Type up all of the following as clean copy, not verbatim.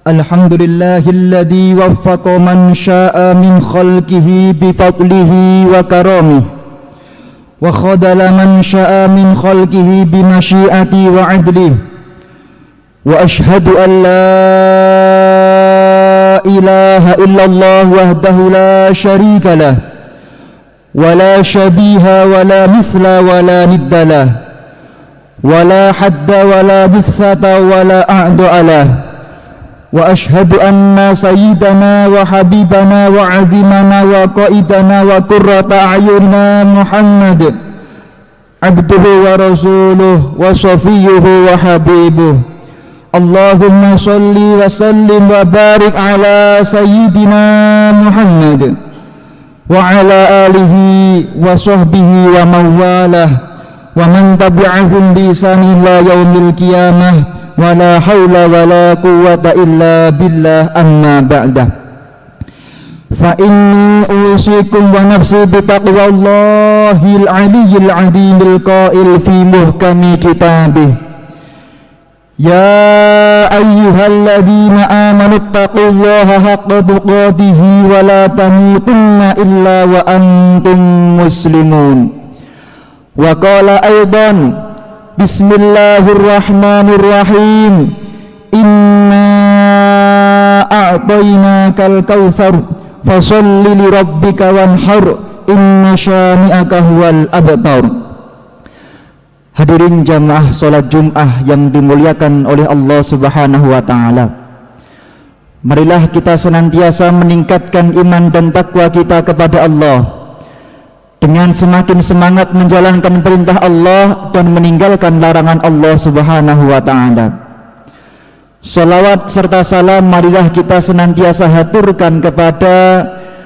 الحمد لله الذي وفق من شاء من خلقه بفضله وكرمه وخذل من شاء من خلقه بمشيئته وعدله وأشهد أن لا إله إلا الله وحده لا شريك له ولا شبيه ولا مثل ولا ند له ولا حد ولا بثة ولا أعداء له وأشهد أن سيدنا وحبيبنا وعظيمنا وقائدنا وقرة أعيننا محمد عبده ورسوله وصفيه وحبيبه اللهم صل وسلم وبارك على سيدنا محمد وعلى آله وصحبه ومن والاه ومن تبعهم بإحسان إلى يوم القيامة ولا حول ولا قوة إلا بالله أما بعد فإني أوصيكم ونفسي بتقوى الله العلي العظيم القائل في محكم كتابه يا أيها الذين آمنوا اتقوا الله حق تقاته ولا تموتن إلا وأنتم مسلمون وقال أيضا بسم الله الرحمن الرحيم إنا أعطيناك الكوثر فصل لربك وانحر إن شانئك هو الأبتر. Hadirin jamaah salat Jum'ah yang dimuliakan oleh Allah Subhanahu wa taala. Marilah kita senantiasa meningkatkan iman dan takwa kita kepada Allah dengan semakin semangat menjalankan perintah Allah dan meninggalkan larangan Allah Subhanahu wa taala. Salawat serta salam marilah kita senantiasa haturkan kepada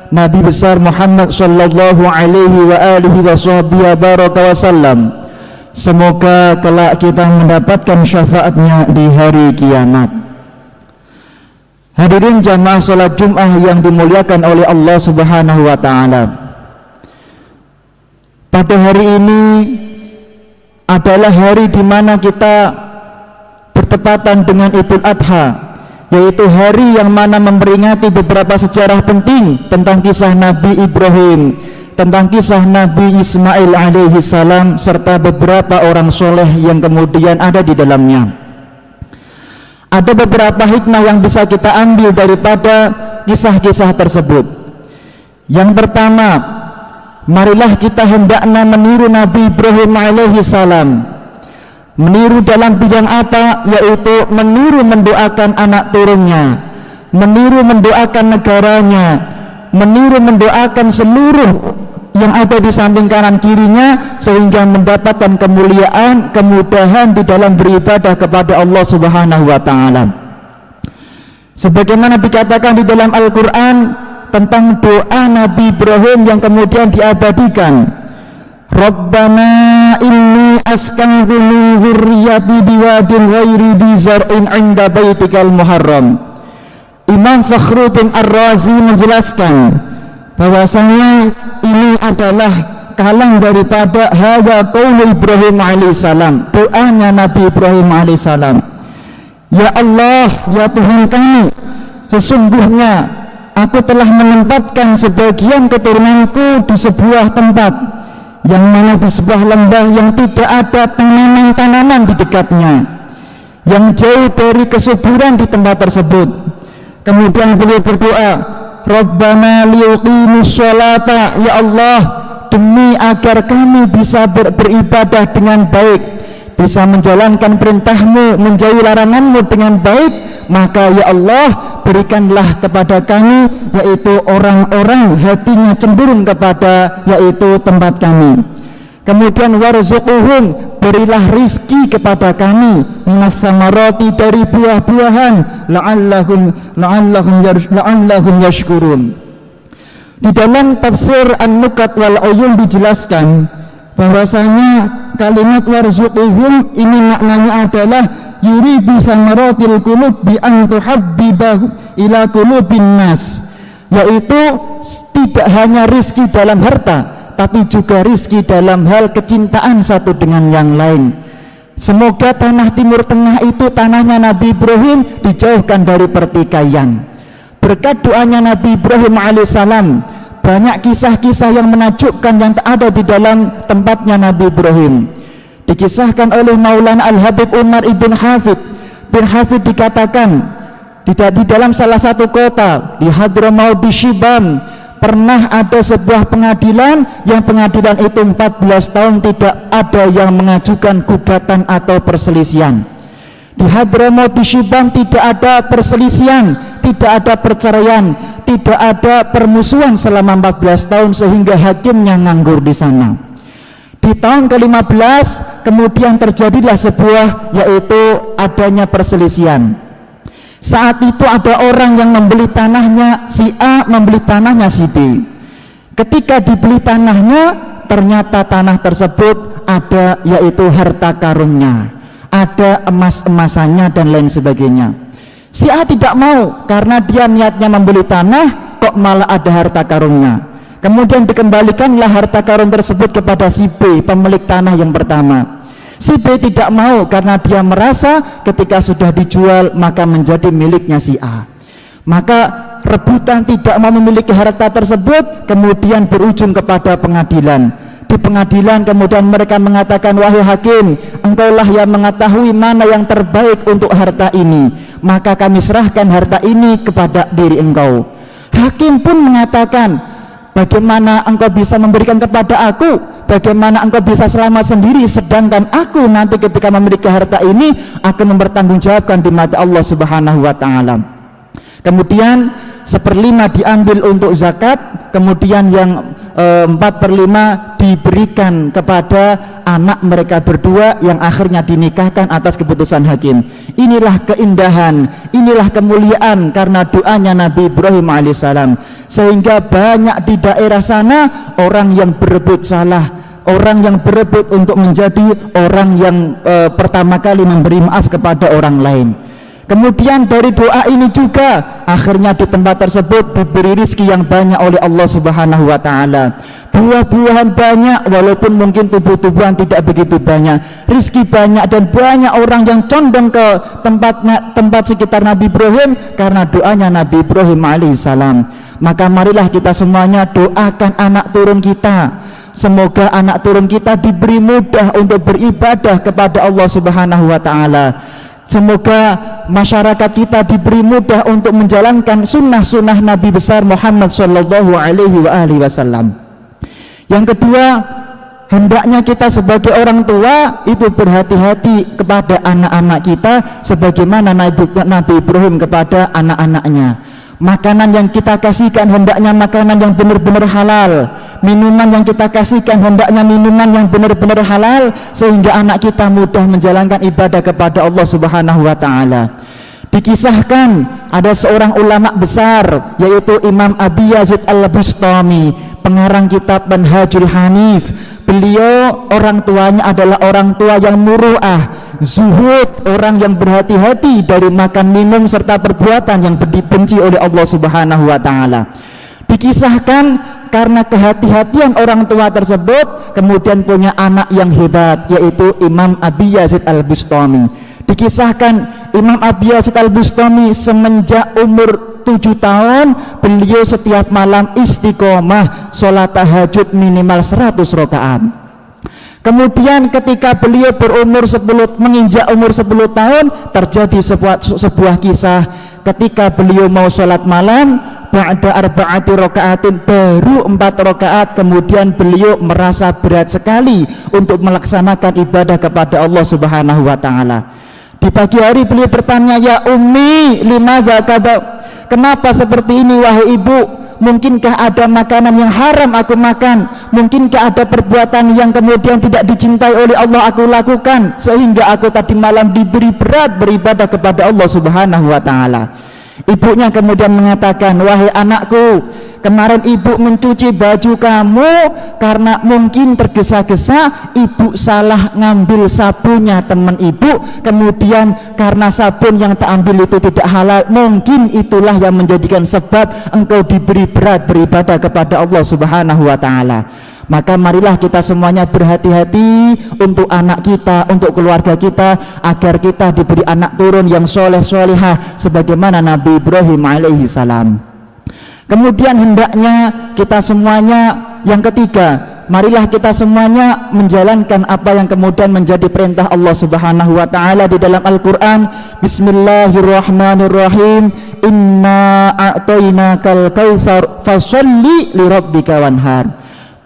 Nabi besar Muhammad sallallahu alaihi wa alihi wasallam. Semoga kelak kita mendapatkan syafaatnya di hari kiamat. Hadirin jamaah salat Jum'ah yang dimuliakan oleh Allah Subhanahu wa taala. Pada hari ini adalah hari di mana kita bertepatan dengan Idul Adha, yaitu hari yang mana memperingati beberapa sejarah penting tentang kisah Nabi Ibrahim, tentang kisah Nabi Ismail alaihi salam, serta beberapa orang soleh yang kemudian ada di dalamnya. Ada beberapa hikmah yang bisa kita ambil daripada kisah-kisah tersebut. Yang pertama, marilah kita hendaknya meniru Nabi Ibrahim alaihi salam. Meniru dalam bidang apa? Yaitu meniru mendoakan anak turunnya, meniru mendoakan negaranya, meniru mendoakan seluruh yang ada di samping kanan kirinya, sehingga mendapatkan kemuliaan, kemudahan di dalam beribadah kepada Allah Subhanahu wa taala. Sebagaimana dikatakan di dalam Al-Qur'an tentang doa Nabi Ibrahim yang kemudian diabadikan, Rabbana inni askantu min dzurriyyati biwadin ghairi dzi zar'in 'inda baitikal muharram. Imam Fakhruddin Ar-Razi menjelaskan bahwasanya ini adalah kalam daripada hadza qaul Ibrahim alaihissalam, doanya Nabi Ibrahim alaihissalam. Ya Allah, ya Tuhan kami, sesungguhnya aku telah menempatkan sebagian keturunanku di sebuah tempat yang mana di sebuah lembah yang tidak ada tanaman-tanaman di dekatnya, yang jauh dari kesuburan di tempat tersebut. Kemudian beliau berdoa, Rabbana liyuqimus sholata, ya Allah, demi agar kami bisa beribadah dengan baik, bisa menjalankan perintahmu, menjauhi laranganmu dengan baik, maka ya Allah berikanlah kepada kami, yaitu orang-orang hatinya cenderung kepada yaitu tempat kami. Kemudian warzuquhum, berilah rizki kepada kami, minas samarati, dari buah-buahan, la'allahum yashkurun. Di dalam tafsir An-Nukat wal Uyun dijelaskan bahwasanya kalimat warzuquhum ini maknanya adalah yuridu samaratil qulub bi an tuhabbibahu ila qulubin nas, yaitu tidak hanya rizki dalam harta, tapi juga rizki dalam hal kecintaan satu dengan yang lain. Semoga tanah Timur Tengah itu, tanahnya Nabi Ibrahim, dijauhkan dari pertikaian. Berkat doanya Nabi Ibrahim alaihissalam, banyak kisah-kisah yang menakjubkan yang ada di dalam tempatnya Nabi Ibrahim. Dikisahkan oleh Maulana Al-Habib Umar ibn Hafid bin Hafid, dikatakan di dalam salah satu kota di Hadramaut di Shibam pernah ada sebuah pengadilan yang pengadilan itu 14 tahun tidak ada yang mengajukan gugatan atau perselisihan. Di Hadramaut di Shibam tidak ada perselisihan, tidak ada perceraian, tidak ada permusuhan selama 14 tahun sehingga hakimnya nganggur di sana. Di tahun ke-15 kemudian terjadilah sebuah, yaitu adanya perselisihan. Saat itu ada orang yang membeli tanahnya si A, membeli tanahnya si B. Ketika dibeli tanahnya, ternyata tanah tersebut ada yaitu harta karunnya, ada emas-emasannya dan lain sebagainya. Si A tidak mau karena dia niatnya membeli tanah, kok malah ada harta karunnya. Kemudian dikembalikanlah harta karun tersebut kepada si B, pemilik tanah yang pertama. Si B tidak mau karena dia merasa ketika sudah dijual maka menjadi miliknya si A. Maka rebutan tidak mau memiliki harta tersebut kemudian berujung kepada pengadilan. Di pengadilan kemudian mereka mengatakan, wahai hakim, engkaulah yang mengetahui mana yang terbaik untuk harta ini, maka kami serahkan harta ini kepada diri engkau. Hakim pun mengatakan, bagaimana engkau bisa memberikan kepada aku? Bagaimana engkau bisa selamat sendiri, sedangkan aku nanti ketika memiliki harta ini akan mempertanggungjawabkan di mata Allah Subhanahu wa Ta'ala. Kemudian 1/5 diambil untuk zakat, kemudian yang 4/5 diberikan kepada anak mereka berdua yang akhirnya dinikahkan atas keputusan hakim. Inilah keindahan, inilah kemuliaan karena doanya Nabi Ibrahim alaihissalam, sehingga banyak di daerah sana orang yang berebut salah, orang yang berebut untuk menjadi orang yang pertama kali memberi maaf kepada orang lain. Kemudian dari doa ini juga akhirnya di tempat tersebut diberi rizki yang banyak oleh Allah Subhanahu wa Ta'ala. Buah-buahan banyak walaupun mungkin tumbuh-tumbuhan tidak begitu banyak, rizki banyak dan banyak orang yang condong ke tempat sekitar Nabi Ibrahim karena doanya Nabi Ibrahim alaihissalam. Maka marilah kita semuanya doakan anak turun kita, semoga anak turun kita diberi mudah untuk beribadah kepada Allah Subhanahu wa Ta'ala. Semoga masyarakat kita diberi mudah untuk menjalankan sunnah-sunnah Nabi besar Muhammad sallallahu alaihi wasallam. Yang kedua, hendaknya kita sebagai orang tua itu berhati-hati kepada anak-anak kita sebagaimana Nabi Ibrahim kepada anak-anaknya. Makanan yang kita kasihkan hendaknya makanan yang benar-benar halal, minuman yang kita kasihkan hendaknya minuman yang benar-benar halal, sehingga anak kita mudah menjalankan ibadah kepada Allah Subhanahu wa Ta'ala. Dikisahkan ada seorang ulama besar yaitu Imam Abi Yazid Al-Bustami, pengarang kitab Manhajul Hanif. Beliau orang tuanya adalah orang tua yang muru'ah, zuhud, orang yang berhati-hati dari makan minum serta perbuatan yang dibenci oleh Allah Subhanahu wa Ta'ala. Dikisahkan karena kehati-hatian orang tua tersebut kemudian punya anak yang hebat yaitu Imam Abi Yazid Al-Bustami. Dikisahkan Imam Abi Yazid Al-Bustami semenjak umur 7 tahun beliau setiap malam istiqomah sholat tahajud minimal 100 rakaat. Kemudian ketika beliau menginjak umur 10 tahun terjadi sebuah kisah ketika beliau mau sholat malam ba'da arba'ati raka'atin, baru 4 rakaat kemudian beliau merasa berat sekali untuk melaksanakan ibadah kepada Allah Subhanahu wa Ta'ala. Di pagi hari beliau bertanya, ya ummi limadza kada, kenapa seperti ini wahai ibu? Mungkinkah ada makanan yang haram aku makan? Mungkinkah ada perbuatan yang kemudian tidak dicintai oleh Allah aku lakukan sehingga aku tadi malam diberi berat beribadah kepada Allah Subhanahu wa Ta'ala? Ibunya kemudian mengatakan, wahai anakku, kemarin ibu mencuci baju kamu karena mungkin tergesa-gesa ibu salah ngambil sabunnya teman ibu, kemudian karena sabun yang tak ambil itu tidak halal, mungkin itulah yang menjadikan sebab engkau diberi berat beribadah kepada Allah Subhanahu wa Ta'ala. Maka marilah kita semuanya berhati-hati untuk anak kita, untuk keluarga kita, agar kita diberi anak turun yang soleh-solehah sebagaimana Nabi Ibrahim alaihi salam. Kemudian hendaknya kita semuanya, yang ketiga, marilah kita semuanya menjalankan apa yang kemudian menjadi perintah Allah Subhanahu wa taala di dalam Al-Qur'an. Bismillahirrahmanirrahim. Inna a'tainakal kautsar fasholli lirabbika wanhar.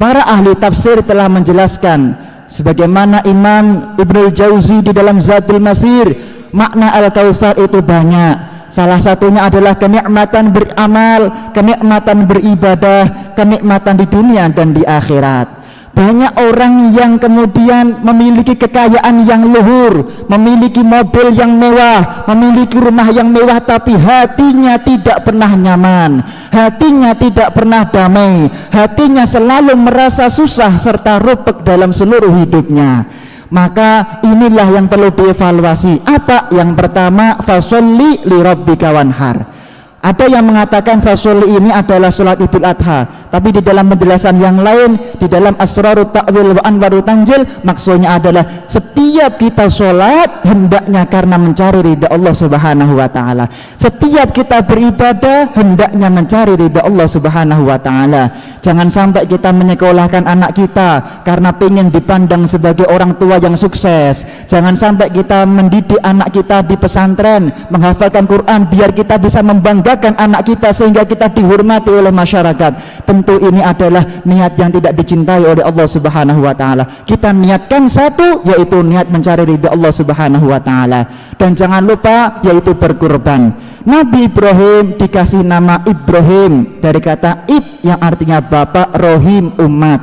Para ahli tafsir telah menjelaskan sebagaimana Imam Ibnul Jauzi di dalam Zadul Masir, makna Al-Kautsar itu banyak. Salah satunya adalah kenikmatan beramal, kenikmatan beribadah, kenikmatan di dunia dan di akhirat. Banyak orang yang kemudian memiliki kekayaan yang luhur, memiliki mobil yang mewah, memiliki rumah yang mewah, tapi hatinya tidak pernah nyaman, hatinya tidak pernah damai, hatinya selalu merasa susah serta rupek dalam seluruh hidupnya. Maka inilah yang perlu dievaluasi. Apa? Yang pertama, fasholli lirabbika wanhar. Ada yang mengatakan fasholli ini adalah sholat Idul Adha, tapi di dalam penjelasan yang lain, di dalam Asrarut Ta'wil wa Anwarut Tanzil, maksudnya adalah setiap kita sholat hendaknya karena mencari ridha Allah Subhanahu wa taala. Setiap kita beribadah hendaknya mencari ridha Allah Subhanahu wa taala. Jangan sampai kita menyekolahkan anak kita karena pengen dipandang sebagai orang tua yang sukses. Jangan sampai kita mendidik anak kita di pesantren, menghafalkan Quran biar kita bisa membanggakan anak kita sehingga kita dihormati oleh masyarakat. Tentu ini adalah niat yang tidak dicintai oleh Allah Subhanahu wa taala. Kita niatkan satu, yaitu niat mencari ridha Allah Subhanahu wa taala. Dan jangan lupa yaitu berkurban. Nabi Ibrahim dikasih nama Ibrahim dari kata ib yang artinya bapak, rohim umat,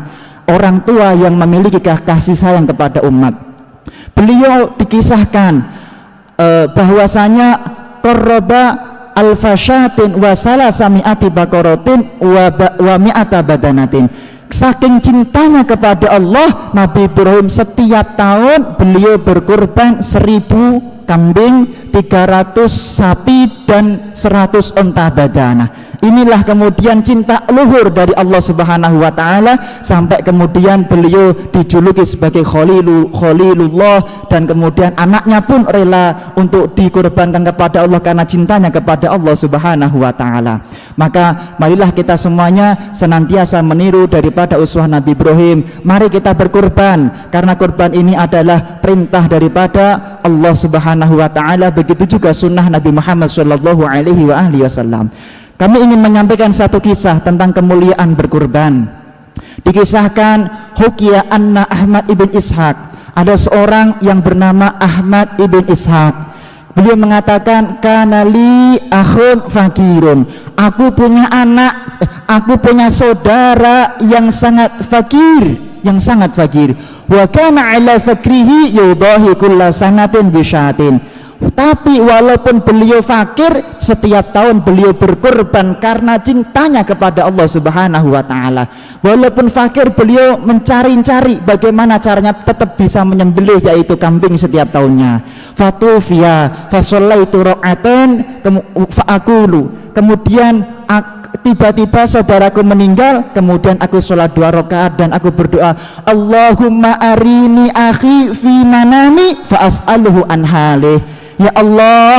orang tua yang memiliki kasih sayang kepada umat. Beliau dikisahkan bahwasanya qarraba alfasyatin wa salasami'ati baqaratin wa mi'ata badanatin. Saking cintanya kepada Allah, Nabi Ibrahim setiap tahun beliau berkurban 1000 kambing, 300 sapi dan 100 unta badana. Inilah kemudian cinta luhur dari Allah Subhanahu wa taala, sampai kemudian beliau dijuluki sebagai Khalilullah, dan kemudian anaknya pun rela untuk dikorbankan kepada Allah karena cintanya kepada Allah Subhanahu wa taala. Maka marilah kita semuanya senantiasa meniru daripada uswah Nabi Ibrahim. Mari kita berkorban, karena korban ini adalah perintah daripada Allah Subhanahu wa taala, begitu juga sunnah Nabi Muhammad sallallahu alaihi wasallam. Kami ingin menyampaikan satu kisah tentang kemuliaan berkurban. Dikisahkan hukiya anna Ahmad ibn Ishaq, ada seorang yang bernama Ahmad ibn Ishaq. Beliau mengatakan, kanali akhun fakirun, aku punya anak, aku punya saudara yang sangat fakir, yang sangat fakir. Wa kana ala fakrihi yudahi kulla sanatin bisyatin. Tapi walaupun beliau fakir, setiap tahun beliau berkorban karena cintanya kepada Allah Subhanahu wa taala. Walaupun fakir, beliau mencari-cari bagaimana caranya tetap bisa menyembelih, yaitu kambing setiap tahunnya. Fatufiya fasallaitu ra'atan fa'akulu. Kemudian tiba-tiba saudaraku meninggal, kemudian aku sholat 2 rakaat dan aku berdoa, Allahumma arini akhi fi manami fa as'aluhu an halih. Ya Allah,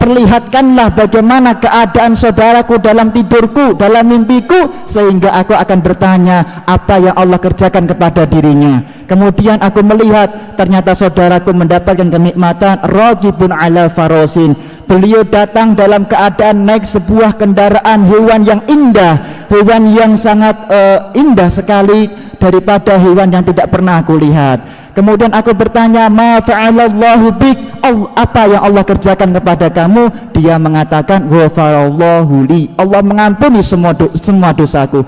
perlihatkanlah bagaimana keadaan saudaraku dalam tidurku, dalam mimpiku, sehingga aku akan bertanya apa yang Allah kerjakan kepada dirinya. Kemudian aku melihat ternyata saudaraku mendapatkan kenikmatan rajibun ala farosin. Beliau datang dalam keadaan naik sebuah kendaraan hewan yang indah, hewan yang sangat indah sekali daripada hewan yang tidak pernah aku lihat. Kemudian aku bertanya, ma fa'alallahu bik, apa yang Allah kerjakan kepada kamu? Dia mengatakan, ghafarallahu li, Allah mengampuni semua dosaku.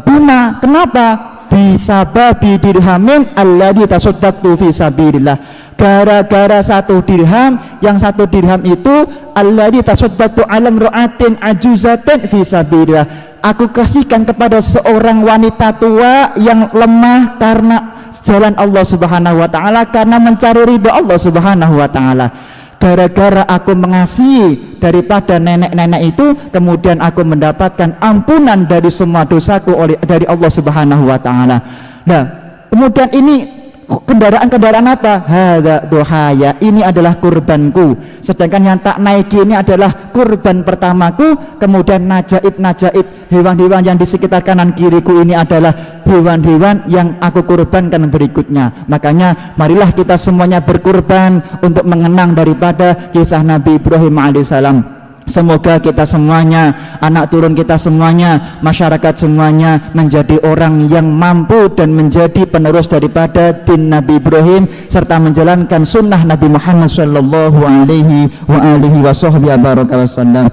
Bima, kenapa? Bisababi dirhamin alladzi tasaddaqtu fi sabilillah. Gara-gara 1 dirham, yang 1 dirham itu alladzi tasaddaqtu alam ru'atin ajuzatin fi sabilillah. Aku kasihkan kepada seorang wanita tua yang lemah karena jalan Allah Subhanahu wa taala, karena mencari ridha Allah Subhanahu wa taala. gara-gara aku mengasihi daripada nenek-nenek itu, kemudian aku mendapatkan ampunan dari semua dosaku dari Allah Subhanahu wa taala. Nah, kemudian ini kendaraan-kendaraan apa? Hadza duhaya, ini adalah kurbanku. Sedangkan yang tak naiki ini adalah kurban pertamaku. Kemudian najaib hewan-hewan yang di sekitar kanan kiriku ini adalah hewan-hewan yang aku kurbankan berikutnya. Makanya marilah kita semuanya berkurban untuk mengenang daripada kisah Nabi Ibrahim alaihissalam. Semoga kita semuanya, anak turun kita semuanya, masyarakat semuanya menjadi orang yang mampu dan menjadi penerus daripada din Nabi Ibrahim serta menjalankan sunnah Nabi Muhammad sallallahu alaihi wasallam.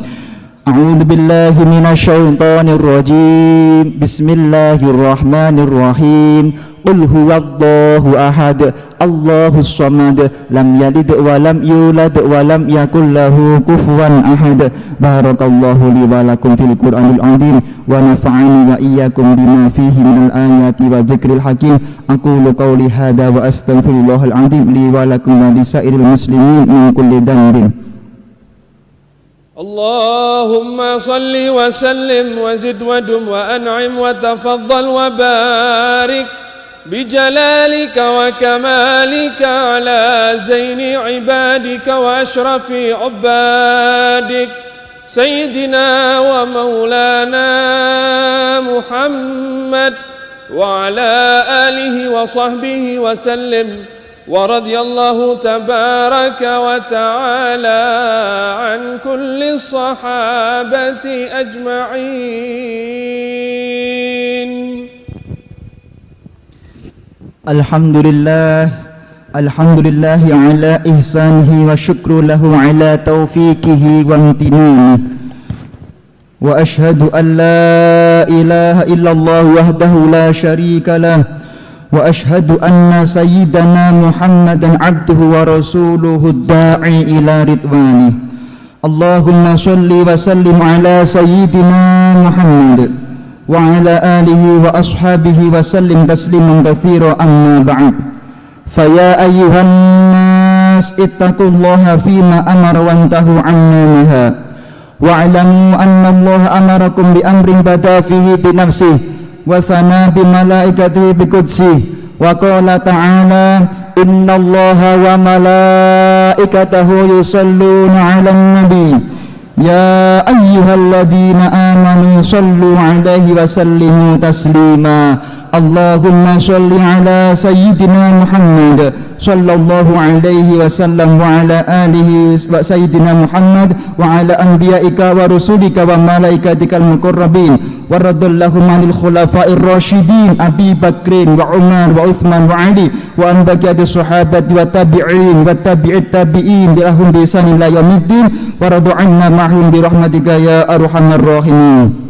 A'udzu billahi minasyaitonir rajim. Bismillahirrahmanirrahim. Qul huwallahu ahad, Allahus samad, lam yalid wa lam yulad wa lam yakul lahu kufuwan ahad. Barakallahu li wa lakum fil Qur'anil azim wa nafa'ani wa iyyakum bima fihi minal ayati wa dzikril hakim. Aqulu qawli hadza wa astaghfirullahal azim li wa lakum wa lisairil muslimin min kulli dhanbin. Allahumma salli wa sallim wa zid wa dum wa an'im wa tafaddal wa barik بجلالك وكمالك على زين عبادك وأشرف عبادك سيدنا ومولانا محمد وعلى آله وصحبه وسلم ورضي الله تبارك وتعالى عن كل الصحابة أجمعين. Alhamdulillah ala ihsanihi wa syukru lahu ala taufiqihi wa amtinani. Wa ashhadu an la ilaha illallah wahdahu la syarika lah. Wa ashhadu anna sayyidana Muhammadan abduhu wa rasuluhu da'i ila ridwani. Allahumma salli wa sallim ala sayyidina Muhammad wa ala alihi wa ashabihi wa sallim tasliman katsira, amma ba'd. Fa ya ayyuhan nas ittaqullaha fima amara wa antahu amma naha wa alamu anna Allah amarakum bi amrin bada fihi bi nafsihi wa sana bi malaikatihi bi qudsihi wa qala ta'ala inna Allaha wa malaikatahu yusalluna 'alan nabi ya ayyuhalladzina amanu sallu alaihi wa sallimu taslima. Allahumma salli ala sayyidina Muhammad sallallahu alaihi wasallam wa ala alihi wa sayyidina Muhammad wa ala anbiya'ika wa rusulika wa malaikatikal muqarrabin wa radallahu anil khulafa'ir rasyidin Abi Bakrin wa Umar wa Utsman wa Ali wa an baqiyati sahabati wa tabi'in wa tabi'it tabi'in bi lahum bi ihsan ila yaumiddin wa radu 'anna ma'hum bi rahmatika ya arhamar rahimin.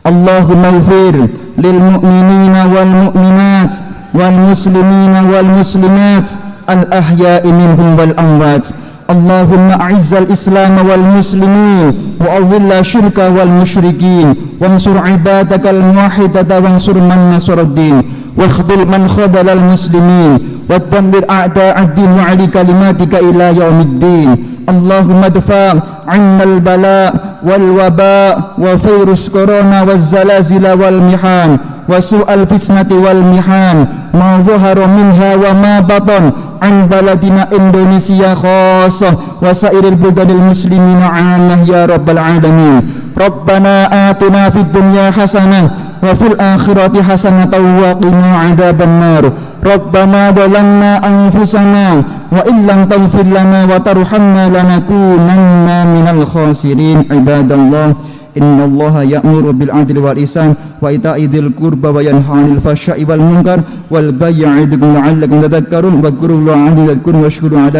Allahumma ighfir lil mu'minina wal mu'minat wal muslimina wal muslimat al ahya'i minhum wal amwat. Allahumma a'izzal islam wal muslimin wa adhilla syirka wal musyrikin wansur ibadakal muwahhidata wansur man nasaraddin wakhdhil man khadalal muslimin wa dammir a'da'ad din wa 'ali kalimatika ila yaumiddin. Allahumma dfa' 'annal bala' wal waba' wa virus corona waz zalazila wal mihan wa su'al fitnati wal mihan ma zahara minha wa ma batan an baladina Indonesia khassah wa sairil buladil muslimina 'amah ya rabbal alamin. Rabbana atina fid dunya hasanah wa fil akhirati hasanatan wa qina 'adzaban nar. Rabbana dhalamna anfusana wa illam taghfir lana wa tarhamna lanakunanna minal khasirin. Ibadallah, innallaha ya'muru bil 'adli wal ihsan wa ita'i dzil qurba wa yanha 'anil fahsya'i wal munkar wal baghi ya'idukum la'allakum tadhakkarun wa dhkurullaha 'inda dhikrikum washkuru 'ala